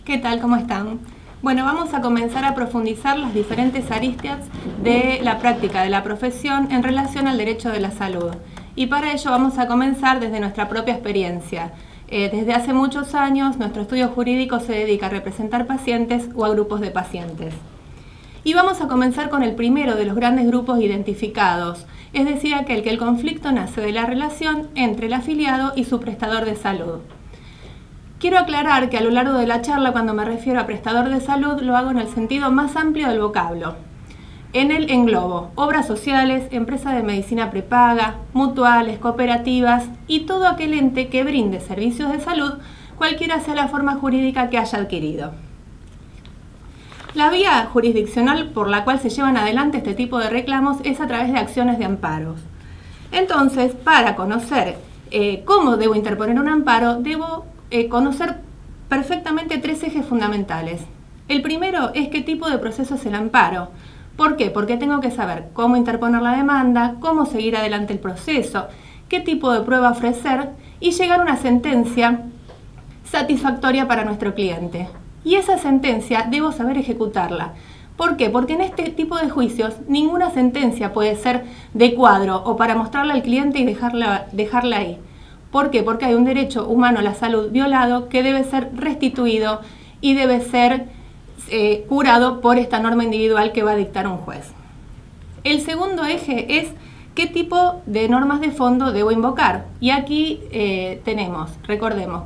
¿Qué tal? ¿Cómo están? Bueno, vamos a comenzar a profundizar las diferentes aristas de la práctica de la profesión en relación al derecho de la salud. Y para ello vamos a comenzar desde nuestra propia experiencia. Desde hace muchos años, nuestro estudio jurídico se dedica a representar pacientes o a grupos de pacientes. Y vamos a comenzar con el primero de los grandes grupos identificados, es decir, aquel que el conflicto nace de la relación entre el afiliado y su prestador de salud. Quiero aclarar que a lo largo de la charla, cuando me refiero a prestador de salud, lo hago en el sentido más amplio del vocablo. En él englobo obras sociales, empresas de medicina prepaga, mutuales, cooperativas y todo aquel ente que brinde servicios de salud, cualquiera sea la forma jurídica que haya adquirido. La vía jurisdiccional por la cual se llevan adelante este tipo de reclamos es a través de acciones de amparos. Entonces, para conocer cómo debo interponer un amparo, debo conocer perfectamente tres ejes fundamentales. El primero es qué tipo de proceso es el amparo. ¿Por qué? Porque tengo que saber cómo interponer la demanda, cómo seguir adelante el proceso, qué tipo de prueba ofrecer y llegar a una sentencia satisfactoria para nuestro cliente. Y esa sentencia debo saber ejecutarla. ¿Por qué? Porque en este tipo de juicios ninguna sentencia puede ser de cuadro o para mostrarla al cliente y dejarla ahí. ¿Por qué? Porque hay un derecho humano a la salud violado que debe ser restituido y debe ser curado por esta norma individual que va a dictar un juez. El segundo eje es qué tipo de normas de fondo debo invocar. Y aquí tenemos, recordemos,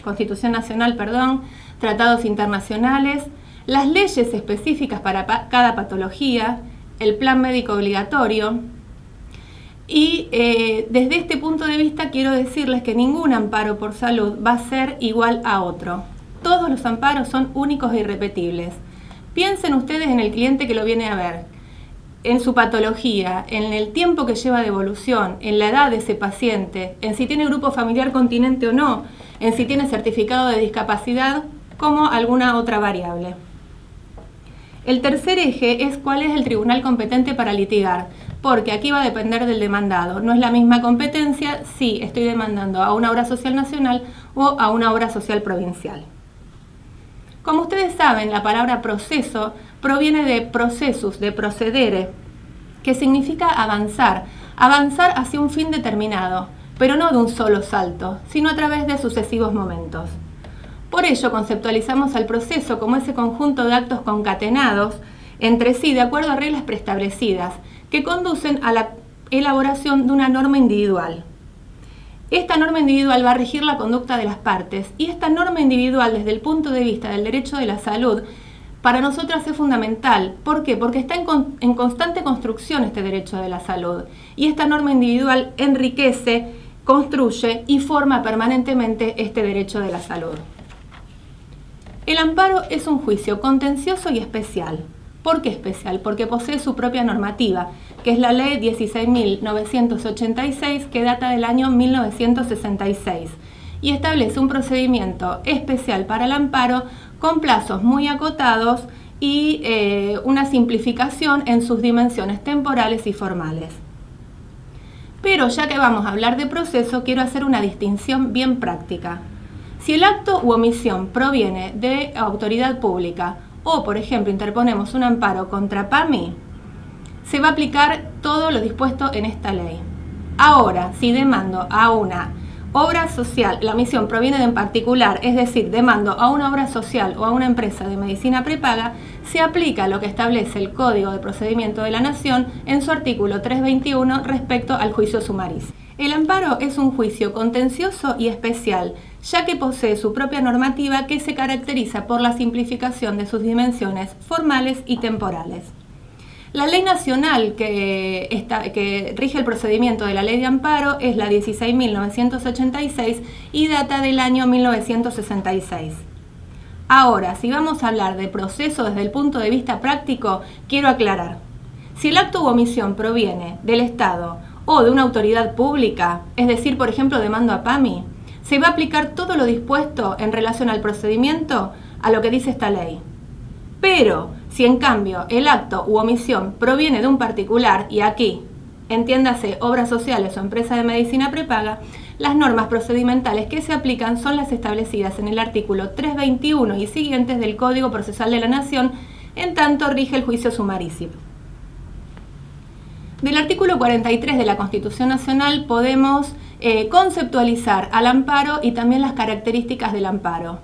Constitución Nacional, tratados internacionales, las leyes específicas para cada patología, el plan médico obligatorio. Y desde este punto de vista quiero decirles que ningún amparo por salud va a ser igual a otro. Todos los amparos son únicos e irrepetibles. Piensen ustedes en el cliente que lo viene a ver, en su patología, en el tiempo que lleva de evolución, en la edad de ese paciente, en si tiene grupo familiar continente o no, en si tiene certificado de discapacidad, como alguna otra variable. El tercer eje es cuál es el tribunal competente para litigar, porque aquí va a depender del demandado. No es la misma competencia si estoy demandando a una obra social nacional o a una obra social provincial. Como ustedes saben, la palabra proceso proviene de processus, de procedere, que significa avanzar hacia un fin determinado, pero no de un solo salto, sino a través de sucesivos momentos. Por ello conceptualizamos al proceso como ese conjunto de actos concatenados entre sí de acuerdo a reglas preestablecidas que conducen a la elaboración de una norma individual. Esta norma individual va a regir la conducta de las partes y esta norma individual desde el punto de vista del derecho de la salud para nosotras es fundamental. ¿Por qué? Porque está en constante construcción este derecho de la salud y esta norma individual enriquece, construye y forma permanentemente este derecho de la salud. El amparo es un juicio contencioso y especial. ¿Por qué especial? Porque posee su propia normativa, que es la Ley 16.986, que data del año 1966, y establece un procedimiento especial para el amparo con plazos muy acotados y una simplificación en sus dimensiones temporales y formales. Pero ya que vamos a hablar de proceso, quiero hacer una distinción bien práctica. Si el acto u omisión proviene de autoridad pública o, por ejemplo, interponemos un amparo contra PAMI, se va a aplicar todo lo dispuesto en esta ley. Ahora, si demando a una obra social, la omisión proviene de en particular, es decir, demando a una obra social o a una empresa de medicina prepaga, se aplica lo que establece el Código de Procedimiento de la Nación en su artículo 321 respecto al juicio sumariz. El amparo es un juicio contencioso y especial, ya que posee su propia normativa que se caracteriza por la simplificación de sus dimensiones formales y temporales. La ley nacional que rige el procedimiento de la ley de amparo es la 16.986 y data del año 1966. Ahora, si vamos a hablar de proceso desde el punto de vista práctico, quiero aclarar. Si el acto u omisión proviene del Estado o de una autoridad pública, es decir, por ejemplo, demando a PAMI, se va a aplicar todo lo dispuesto en relación al procedimiento a lo que dice esta ley. Pero Si en cambio el acto u omisión proviene de un particular, y aquí, entiéndase, obras sociales o empresa de medicina prepaga, las normas procedimentales que se aplican son las establecidas en el artículo 321 y siguientes del Código Procesal de la Nación, en tanto rige el juicio sumarísimo. Del artículo 43 de la Constitución Nacional podemos conceptualizar al amparo y también las características del amparo.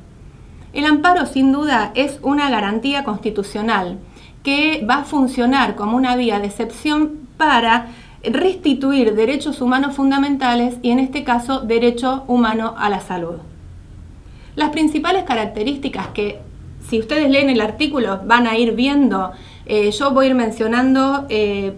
El amparo, sin duda, es una garantía constitucional que va a funcionar como una vía de excepción para restituir derechos humanos fundamentales y, en este caso, derecho humano a la salud. Las principales características que, si ustedes leen el artículo, van a ir viendo, yo voy a ir mencionando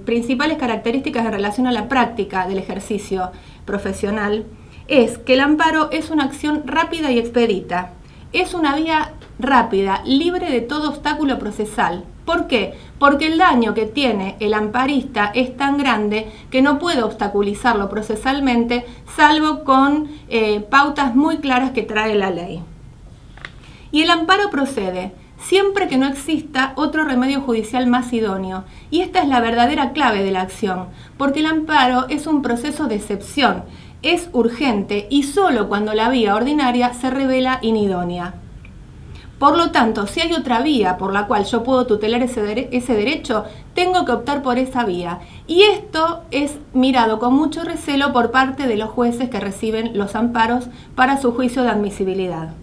principales características en relación a la práctica del ejercicio profesional, es que el amparo es una acción rápida y expedita. Es una vía rápida, libre de todo obstáculo procesal. ¿Por qué? Porque el daño que tiene el amparista es tan grande que no puede obstaculizarlo procesalmente, salvo con pautas muy claras que trae la ley. Y el amparo procede siempre que no exista otro remedio judicial más idóneo. Y esta es la verdadera clave de la acción, porque el amparo es un proceso de excepción. Es urgente y solo cuando la vía ordinaria se revela inidónea. Por lo tanto, si hay otra vía por la cual yo puedo tutelar ese derecho, tengo que optar por esa vía. Y esto es mirado con mucho recelo por parte de los jueces que reciben los amparos para su juicio de admisibilidad.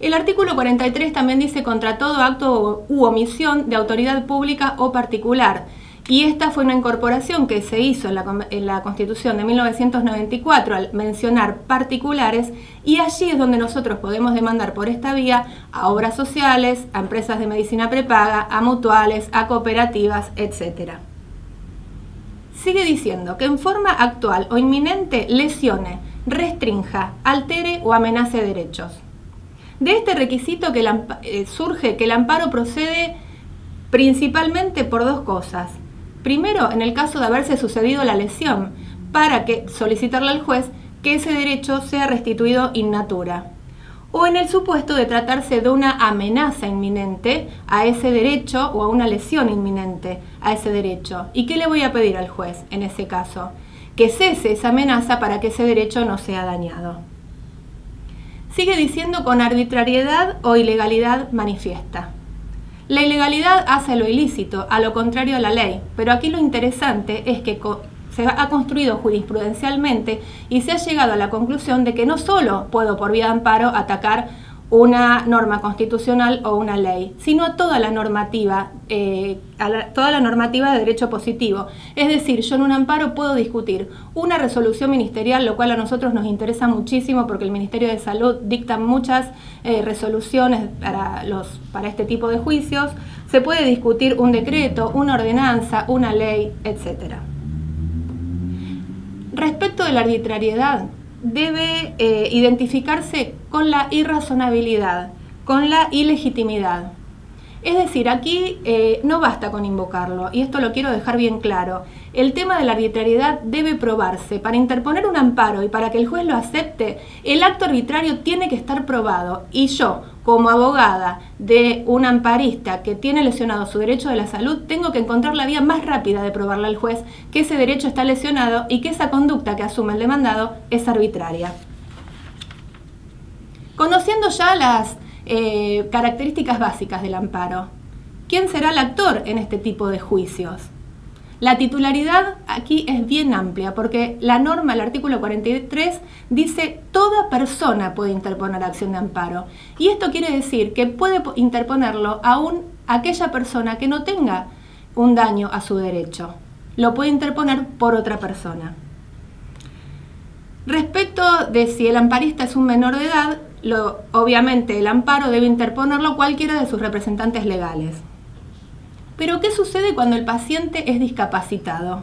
El artículo 43 también dice contra todo acto u omisión de autoridad pública o particular. Y esta fue una incorporación que se hizo en la Constitución de 1994 al mencionar particulares, y allí es donde nosotros podemos demandar por esta vía a obras sociales, a empresas de medicina prepaga, a mutuales, a cooperativas, etc. Sigue diciendo que en forma actual o inminente lesione, restrinja, altere o amenace derechos. De este requisito surge que el amparo procede principalmente por dos cosas. Primero, en el caso de haberse sucedido la lesión, para solicitarle al juez que ese derecho sea restituido in natura. O en el supuesto de tratarse de una amenaza inminente a ese derecho o a una lesión inminente a ese derecho. ¿Y qué le voy a pedir al juez en ese caso? Que cese esa amenaza para que ese derecho no sea dañado. Sigue diciendo con arbitrariedad o ilegalidad manifiesta. La ilegalidad hace lo ilícito, a lo contrario a la ley, pero aquí lo interesante es que se ha construido jurisprudencialmente y se ha llegado a la conclusión de que no solo puedo por vía de amparo atacar una norma constitucional o una ley, sino a toda la normativa, toda la normativa de derecho positivo. Es decir, yo en un amparo puedo discutir una resolución ministerial, lo cual a nosotros nos interesa muchísimo porque el Ministerio de Salud dicta muchas resoluciones para este tipo de juicios. Se puede discutir un decreto, una ordenanza, una ley, etc. Respecto de la arbitrariedad, debe identificarse con la irrazonabilidad, con la ilegitimidad. Es decir, aquí no basta con invocarlo, y esto lo quiero dejar bien claro. El tema de la arbitrariedad debe probarse. Para interponer un amparo y para que el juez lo acepte, el acto arbitrario tiene que estar probado. Y yo, como abogada de un amparista que tiene lesionado su derecho de la salud, tengo que encontrar la vía más rápida de probarle al juez que ese derecho está lesionado y que esa conducta que asume el demandado es arbitraria. Conociendo ya las características básicas del amparo, ¿quién será el actor en este tipo de juicios? La titularidad aquí es bien amplia porque la norma, el artículo 43, dice toda persona puede interponer acción de amparo. Y esto quiere decir que puede interponerlo aún aquella persona que no tenga un daño a su derecho. Lo puede interponer por otra persona. Respecto de si el amparista es un menor de edad, obviamente el amparo debe interponerlo cualquiera de sus representantes legales. Pero ¿qué sucede cuando el paciente es discapacitado?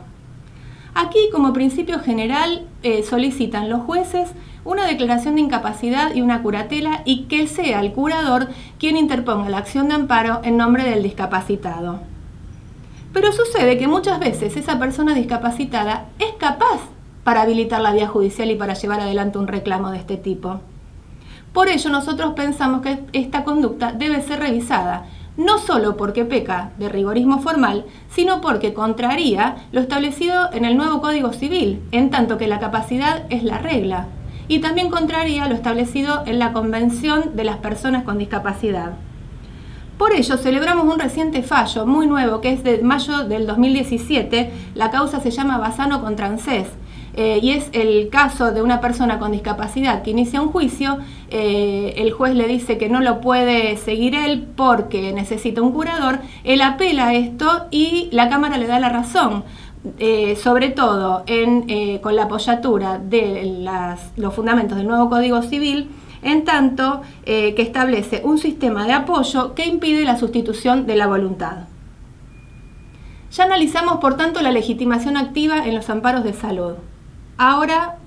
Aquí, como principio general, solicitan los jueces una declaración de incapacidad y una curatela y que sea el curador quien interponga la acción de amparo en nombre del discapacitado. Pero sucede que muchas veces esa persona discapacitada es capaz para habilitar la vía judicial y para llevar adelante un reclamo de este tipo. Por ello, nosotros pensamos que esta conducta debe ser revisada, no solo porque peca de rigorismo formal, sino porque contraría lo establecido en el nuevo Código Civil, en tanto que la capacidad es la regla, y también contraría lo establecido en la Convención de las Personas con Discapacidad. Por ello, celebramos un reciente fallo muy nuevo, que es de mayo del 2017. La causa se llama Bassano contra ANSES, y es el caso de una persona con discapacidad que inicia un juicio. El juez le dice que no lo puede seguir él porque necesita un curador. Él apela a esto y la Cámara le da la razón, sobre todo con la apoyatura de los fundamentos del nuevo Código Civil, en tanto que establece un sistema de apoyo que impide la sustitución de la voluntad. Ya analizamos, por tanto, la legitimación activa en los amparos de salud. Ahora,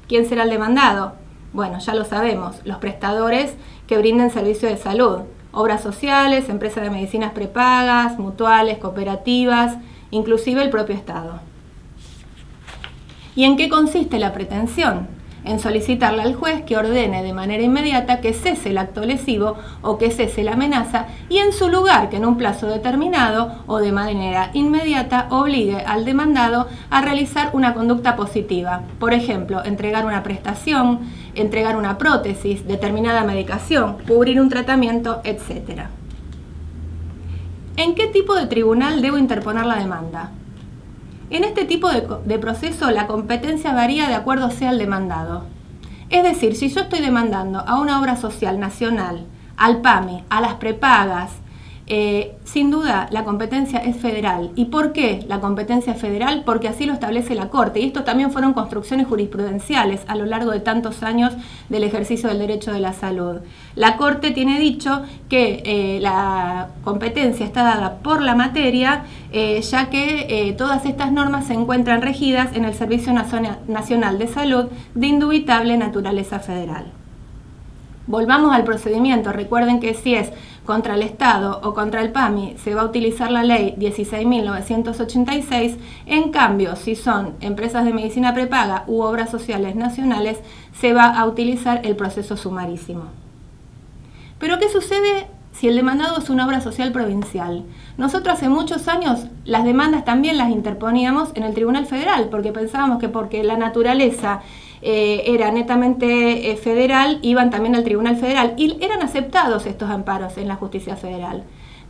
¿quién será el demandado? Bueno, ya lo sabemos, los prestadores que brinden servicio de salud, obras sociales, empresas de medicinas prepagas, mutuales, cooperativas, inclusive el propio Estado. ¿Y en qué consiste la pretensión? En solicitarle al juez que ordene de manera inmediata que cese el acto lesivo o que cese la amenaza, y en su lugar que en un plazo determinado o de manera inmediata obligue al demandado a realizar una conducta positiva. Por ejemplo, entregar una prestación, entregar una prótesis, determinada medicación, cubrir un tratamiento, etc. ¿En qué tipo de tribunal debo interponer la demanda? En este tipo de proceso la competencia varía de acuerdo sea el demandado. Es decir, si yo estoy demandando a una obra social nacional, al PAMI, a las prepagas, sin duda la competencia es federal. ¿Y por qué la competencia es federal? Porque así lo establece la Corte. Y esto también fueron construcciones jurisprudenciales a lo largo de tantos años del ejercicio del derecho de la salud. La Corte tiene dicho que la competencia está dada por la materia, ya que todas estas normas se encuentran regidas en el Servicio Nacional de Salud de indubitable naturaleza federal. Volvamos al procedimiento. Recuerden que si es contra el Estado o contra el PAMI se va a utilizar la ley 16.986, en cambio si son empresas de medicina prepaga u obras sociales nacionales se va a utilizar el proceso sumarísimo. ¿Pero qué sucede si el demandado es una obra social provincial? Nosotros hace muchos años las demandas también las interponíamos en el Tribunal Federal porque pensábamos que porque la naturaleza era netamente federal, iban también al Tribunal Federal y eran aceptados estos amparos en la justicia federal.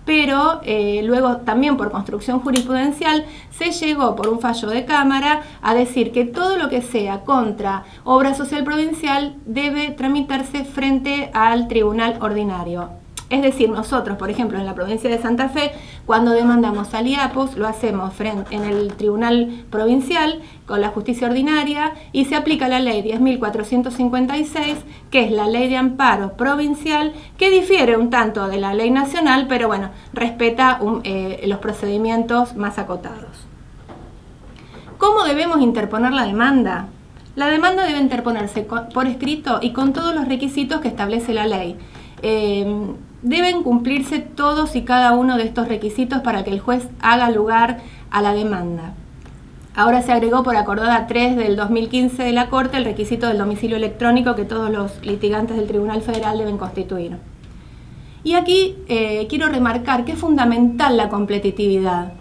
Pero luego también por construcción jurisprudencial se llegó por un fallo de Cámara a decir que todo lo que sea contra obra social provincial debe tramitarse frente al tribunal ordinario. Es decir, nosotros, por ejemplo, en la provincia de Santa Fe, cuando demandamos al IAPOS, lo hacemos en el Tribunal Provincial con la justicia ordinaria y se aplica la ley 10.456, que es la ley de amparo provincial, que difiere un tanto de la ley nacional, pero bueno, respeta los procedimientos más acotados. ¿Cómo debemos interponer la demanda? La demanda debe interponerse por escrito y con todos los requisitos que establece la ley. Deben cumplirse todos y cada uno de estos requisitos para que el juez haga lugar a la demanda. Ahora se agregó por acordada 3 del 2015 de la Corte el requisito del domicilio electrónico que todos los litigantes del Tribunal Federal deben constituir. Y aquí quiero remarcar que es fundamental la competitividad.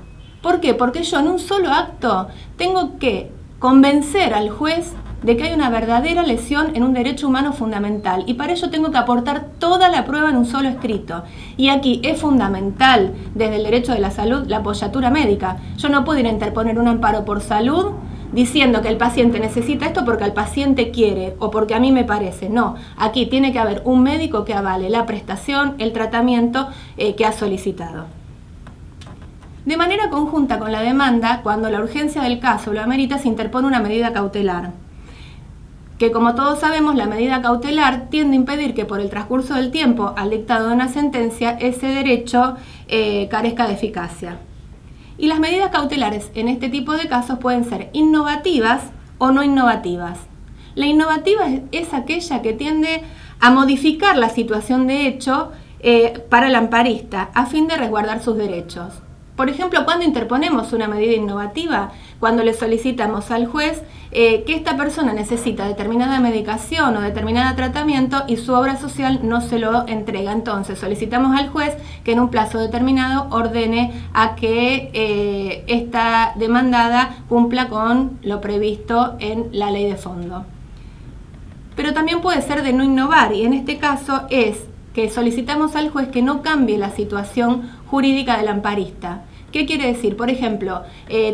¿Por qué? Porque yo en un solo acto tengo que convencer al juez de que hay una verdadera lesión en un derecho humano fundamental y para ello tengo que aportar toda la prueba en un solo escrito. Y aquí es fundamental, desde el derecho de la salud, la apoyatura médica. Yo no puedo ir a interponer un amparo por salud diciendo que el paciente necesita esto porque el paciente quiere o porque a mí me parece. No, aquí tiene que haber un médico que avale la prestación, el tratamiento que ha solicitado. De manera conjunta con la demanda, cuando la urgencia del caso lo amerita, se interpone una medida cautelar, que como todos sabemos, la medida cautelar tiende a impedir que por el transcurso del tiempo al dictado de una sentencia ese derecho carezca de eficacia. Y las medidas cautelares en este tipo de casos pueden ser innovativas o no innovativas. La innovativa es aquella que tiende a modificar la situación de hecho para el amparista a fin de resguardar sus derechos. Por ejemplo, cuando interponemos una medida innovativa, cuando le solicitamos al juez que esta persona necesita determinada medicación o determinado tratamiento y su obra social no se lo entrega. Entonces solicitamos al juez que en un plazo determinado ordene a que esta demandada cumpla con lo previsto en la ley de fondo. Pero también puede ser de no innovar, y en este caso es que solicitamos al juez que no cambie la situación jurídica del amparista. ¿Qué quiere decir? Por ejemplo,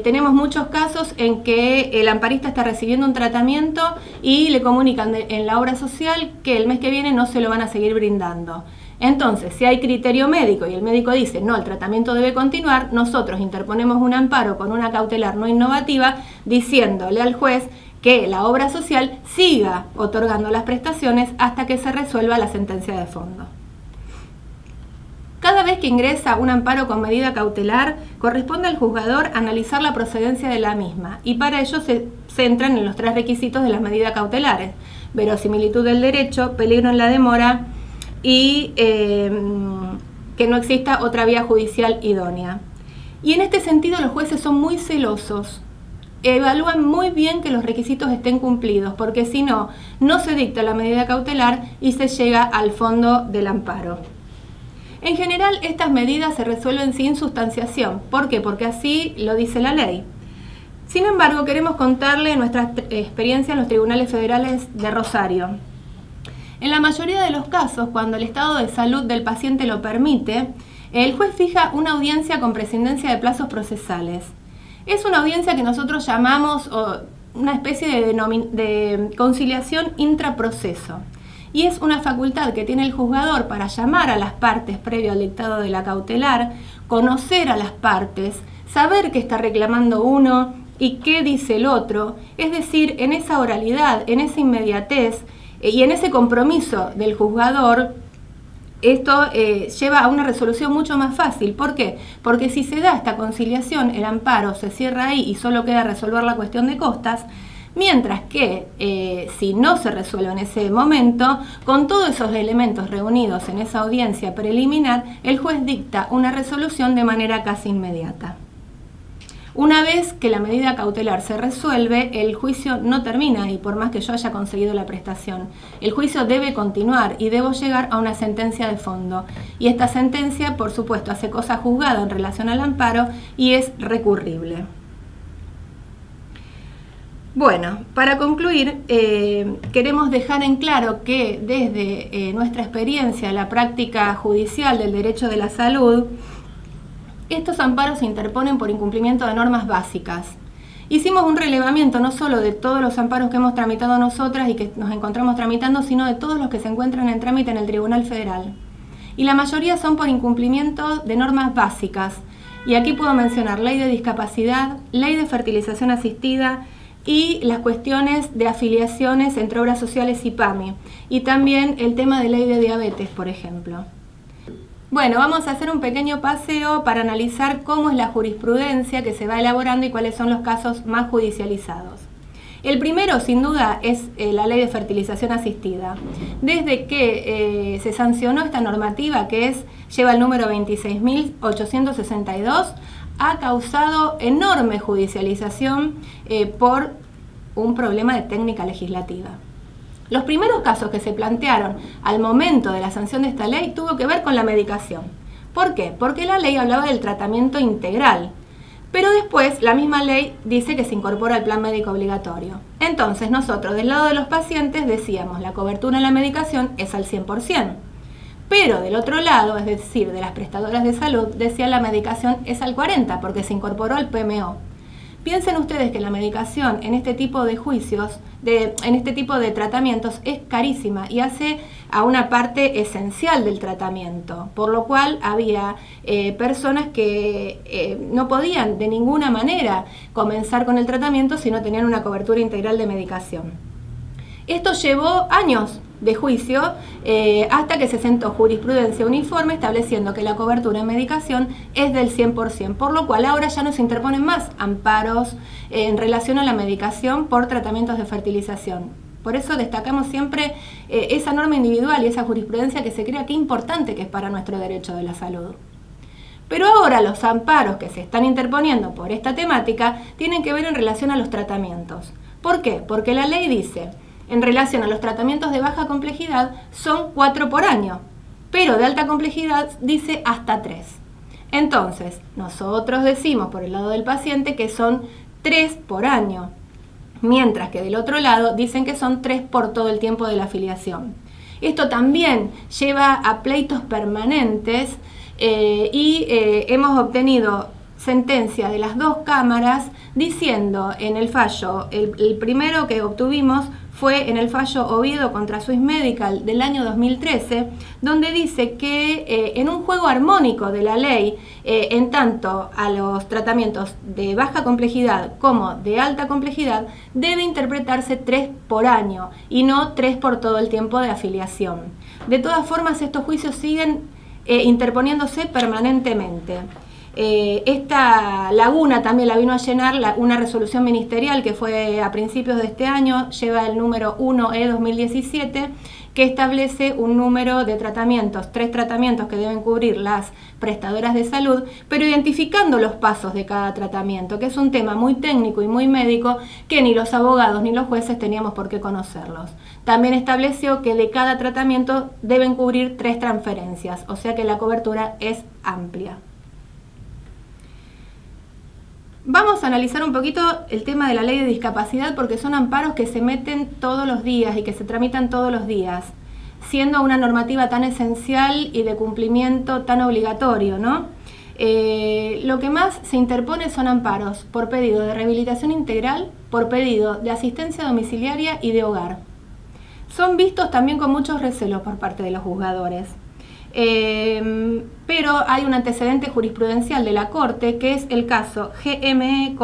tenemos muchos casos en que el amparista está recibiendo un tratamiento y le comunican en la obra social que el mes que viene no se lo van a seguir brindando. Entonces, si hay criterio médico y el médico dice no, el tratamiento debe continuar, nosotros interponemos un amparo con una cautelar no innovativa diciéndole al juez que la obra social siga otorgando las prestaciones hasta que se resuelva la sentencia de fondo. Cada vez que ingresa un amparo con medida cautelar, corresponde al juzgador analizar la procedencia de la misma, y para ello se centran en los 3 requisitos de las medidas cautelares: verosimilitud del derecho, peligro en la demora y que no exista otra vía judicial idónea. Y en este sentido los jueces son muy celosos, evalúan muy bien que los requisitos estén cumplidos, porque si no, no se dicta la medida cautelar y se llega al fondo del amparo. En general, estas medidas se resuelven sin sustanciación. ¿Por qué? Porque así lo dice la ley. Sin embargo, queremos contarle nuestra experiencia en los tribunales federales de Rosario. En la mayoría de los casos, cuando el estado de salud del paciente lo permite, el juez fija una audiencia con prescindencia de plazos procesales. Es una audiencia que nosotros llamamos una especie de conciliación intraproceso. Y es una facultad que tiene el juzgador para llamar a las partes previo al dictado de la cautelar, conocer a las partes, saber qué está reclamando uno y qué dice el otro, es decir, en esa oralidad, en esa inmediatez y en ese compromiso del juzgador, esto lleva a una resolución mucho más fácil. ¿Por qué? Porque si se da esta conciliación, el amparo se cierra ahí y solo queda resolver la cuestión de costas. Mientras que si no se resuelve en ese momento, con todos esos elementos reunidos en esa audiencia preliminar, el juez dicta una resolución de manera casi inmediata. Una vez que la medida cautelar se resuelve, el juicio no termina y por más que yo haya conseguido la prestación, el juicio debe continuar y debo llegar a una sentencia de fondo. Y esta sentencia, por supuesto, hace cosa juzgada en relación al amparo y es recurrible. Bueno, para concluir, queremos dejar en claro que desde nuestra experiencia en la práctica judicial del derecho de la salud, estos amparos se interponen por incumplimiento de normas básicas. Hicimos un relevamiento no solo de todos los amparos que hemos tramitado nosotras y que nos encontramos tramitando, sino de todos los que se encuentran en trámite en el Tribunal Federal. Y la mayoría son por incumplimiento de normas básicas. Y aquí puedo mencionar ley de discapacidad, ley de fertilización asistida, y las cuestiones de afiliaciones entre obras sociales y PAMI, y también el tema de ley de diabetes, por ejemplo. Bueno, vamos a hacer un pequeño paseo para analizar cómo es la jurisprudencia que se va elaborando y cuáles son los casos más judicializados. El primero, sin duda, es la ley de fertilización asistida. Desde que se sancionó esta normativa, que lleva el número 26.862, ha causado enorme judicialización por un problema de técnica legislativa. Los primeros casos que se plantearon al momento de la sanción de esta ley tuvo que ver con la medicación. ¿Por qué? Porque la ley hablaba del tratamiento integral, pero después la misma ley dice que se incorpora al plan médico obligatorio. Entonces nosotros del lado de los pacientes decíamos la cobertura en la medicación es al 100%. Pero del otro lado, es decir, de las prestadoras de salud, decían la medicación es al 40% porque se incorporó al PMO. Piensen ustedes que la medicación en este tipo de juicios, en este tipo de tratamientos, es carísima y hace a una parte esencial del tratamiento, por lo cual había personas que no podían de ninguna manera comenzar con el tratamiento si no tenían una cobertura integral de medicación. Esto llevó años de juicio hasta que se sentó jurisprudencia uniforme estableciendo que la cobertura en medicación es del 100%, por lo cual ahora ya no se interponen más amparos en relación a la medicación por tratamientos de fertilización. Por eso destacamos siempre esa norma individual y esa jurisprudencia que se crea, qué importante que es para nuestro derecho de la salud. Pero ahora los amparos que se están interponiendo por esta temática tienen que ver en relación a los tratamientos. ¿Por qué? Porque la ley dice, en relación a los tratamientos de baja complejidad son 4 por año, pero de alta complejidad dice hasta 3. Entonces, nosotros decimos por el lado del paciente que son 3 por año, mientras que del otro lado dicen que son 3 por todo el tiempo de la afiliación. Esto también lleva a pleitos permanentes y hemos obtenido sentencia de las 2 cámaras diciendo en el fallo, el primero que obtuvimos fue en el fallo Oviedo contra Swiss Medical del año 2013, donde dice que en un juego armónico de la ley, en tanto a los tratamientos de baja complejidad como de alta complejidad, debe interpretarse 3 por año y no 3 por todo el tiempo de afiliación. De todas formas, estos juicios siguen interponiéndose permanentemente. Esta laguna también la vino a llenar una resolución ministerial que fue a principios de este año, lleva el número 1E/2017, que establece un número de tratamientos, 3 tratamientos que deben cubrir las prestadoras de salud, pero identificando los pasos de cada tratamiento, que es un tema muy técnico y muy médico que ni los abogados ni los jueces teníamos por qué conocerlos. También estableció que de cada tratamiento deben cubrir 3 transferencias, o sea que la cobertura es amplia. Vamos a analizar un poquito el tema de la ley de discapacidad porque son amparos que se meten todos los días y que se tramitan todos los días, siendo una normativa tan esencial y de cumplimiento tan obligatorio, ¿no? Lo que más se interpone son amparos por pedido de rehabilitación integral, por pedido de asistencia domiciliaria y de hogar. Son vistos también con muchos recelos por parte de los juzgadores. Pero hay un antecedente jurisprudencial de la Corte que es el caso GME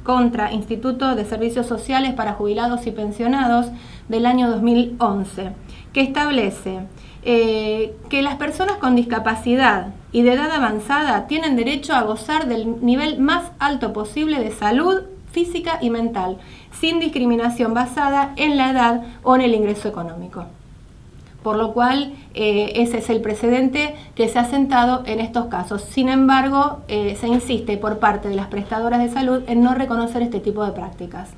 contra Instituto de Servicios Sociales para Jubilados y Pensionados del año 2011, que establece que las personas con discapacidad y de edad avanzada tienen derecho a gozar del nivel más alto posible de salud física y mental, sin discriminación basada en la edad o en el ingreso económico. Por lo cual, ese es el precedente que se ha sentado en estos casos. Sin embargo, se insiste por parte de las prestadoras de salud en no reconocer este tipo de prácticas.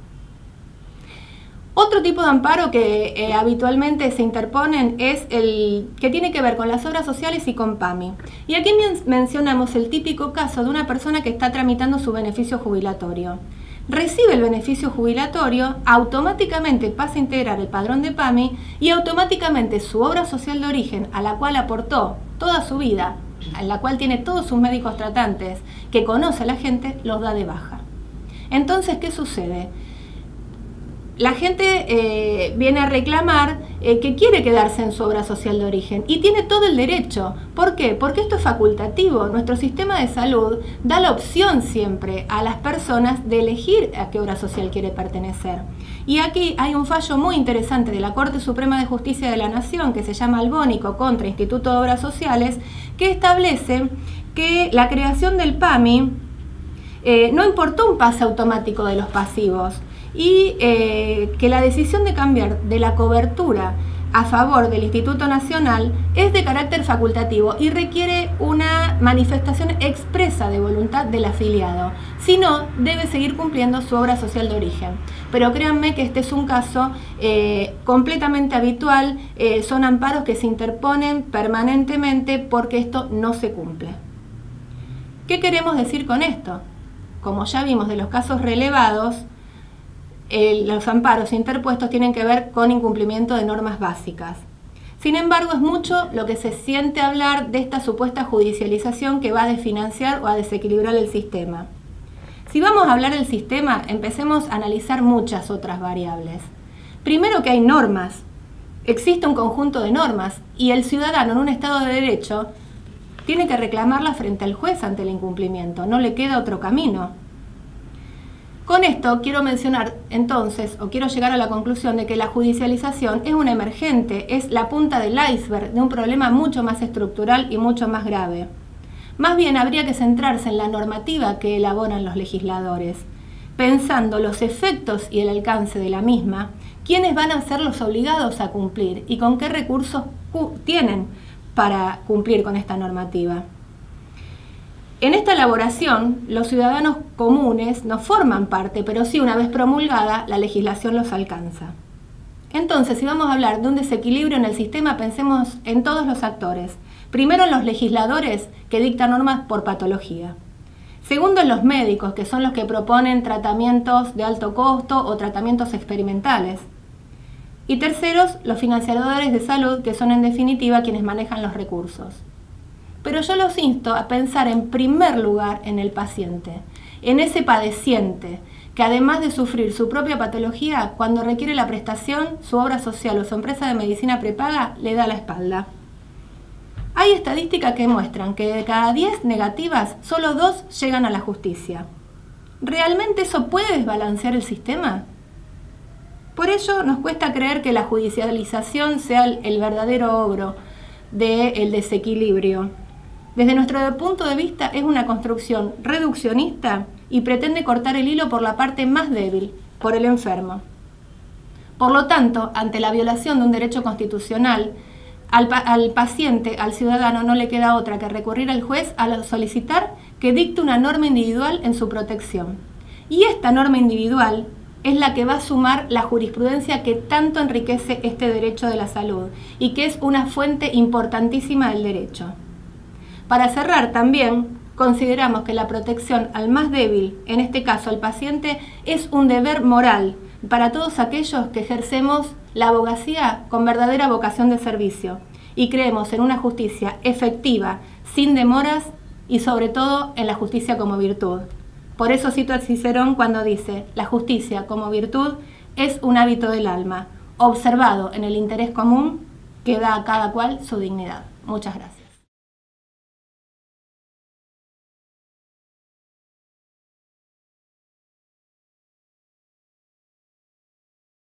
Otro tipo de amparo que habitualmente se interponen es el que tiene que ver con las obras sociales y con PAMI. Y aquí mencionamos el típico caso de una persona que está tramitando su beneficio jubilatorio. Recibe el beneficio jubilatorio, automáticamente pasa a integrar el padrón de PAMI y automáticamente su obra social de origen, a la cual aportó toda su vida, en la cual tiene todos sus médicos tratantes, que conoce a la gente, los da de baja. Entonces, ¿qué sucede? La gente viene a reclamar que quiere quedarse en su obra social de origen y tiene todo el derecho. ¿Por qué? Porque esto es facultativo. Nuestro sistema de salud da la opción siempre a las personas de elegir a qué obra social quiere pertenecer. Y aquí hay un fallo muy interesante de la Corte Suprema de Justicia de la Nación que se llama Albónico contra Instituto de Obras Sociales, que establece que la creación del PAMI no importó un pase automático de los pasivos, y que la decisión de cambiar de la cobertura a favor del Instituto Nacional es de carácter facultativo y requiere una manifestación expresa de voluntad del afiliado. Si no, debe seguir cumpliendo su obra social de origen. Pero créanme que este es un caso completamente habitual, son amparos que se interponen permanentemente porque esto no se cumple. ¿Qué queremos decir con esto? Como ya vimos de los casos relevados, los amparos interpuestos tienen que ver con incumplimiento de normas básicas. Sin embargo, es mucho lo que se siente hablar de esta supuesta judicialización que va a desfinanciar o a desequilibrar el sistema. Si vamos a hablar del sistema, empecemos a analizar muchas otras variables. Primero que hay normas, existe un conjunto de normas y el ciudadano en un Estado de Derecho tiene que reclamarlas frente al juez ante el incumplimiento, no le queda otro camino. Con esto quiero mencionar entonces, o quiero llegar a la conclusión de que la judicialización es una emergente, es la punta del iceberg de un problema mucho más estructural y mucho más grave. Más bien habría que centrarse en la normativa que elaboran los legisladores, pensando los efectos y el alcance de la misma, quiénes van a ser los obligados a cumplir y con qué recursos tienen para cumplir con esta normativa. En esta elaboración, los ciudadanos comunes no forman parte, pero sí, una vez promulgada, la legislación los alcanza. Entonces, si vamos a hablar de un desequilibrio en el sistema, pensemos en todos los actores. Primero, en los legisladores, que dictan normas por patología. Segundo, en los médicos, que son los que proponen tratamientos de alto costo o tratamientos experimentales. Y terceros, los financiadores de salud, que son en definitiva quienes manejan los recursos. Pero yo los insto a pensar en primer lugar en el paciente, en ese padeciente, que además de sufrir su propia patología, cuando requiere la prestación, su obra social o su empresa de medicina prepaga le da la espalda. Hay estadísticas que muestran que de cada 10 negativas, solo 2 llegan a la justicia. ¿Realmente eso puede desbalancear el sistema? Por ello, nos cuesta creer que la judicialización sea el verdadero ogro del desequilibrio. Desde nuestro punto de vista, es una construcción reduccionista y pretende cortar el hilo por la parte más débil, por el enfermo. Por lo tanto, ante la violación de un derecho constitucional, al paciente, al ciudadano, no le queda otra que recurrir al juez a solicitar que dicte una norma individual en su protección. Y esta norma individual es la que va a sumar la jurisprudencia que tanto enriquece este derecho de la salud y que es una fuente importantísima del derecho. Para cerrar también, consideramos que la protección al más débil, en este caso al paciente, es un deber moral para todos aquellos que ejercemos la abogacía con verdadera vocación de servicio y creemos en una justicia efectiva, sin demoras y sobre todo en la justicia como virtud. Por eso cito a Cicerón cuando dice: la justicia como virtud es un hábito del alma, observado en el interés común que da a cada cual su dignidad. Muchas gracias.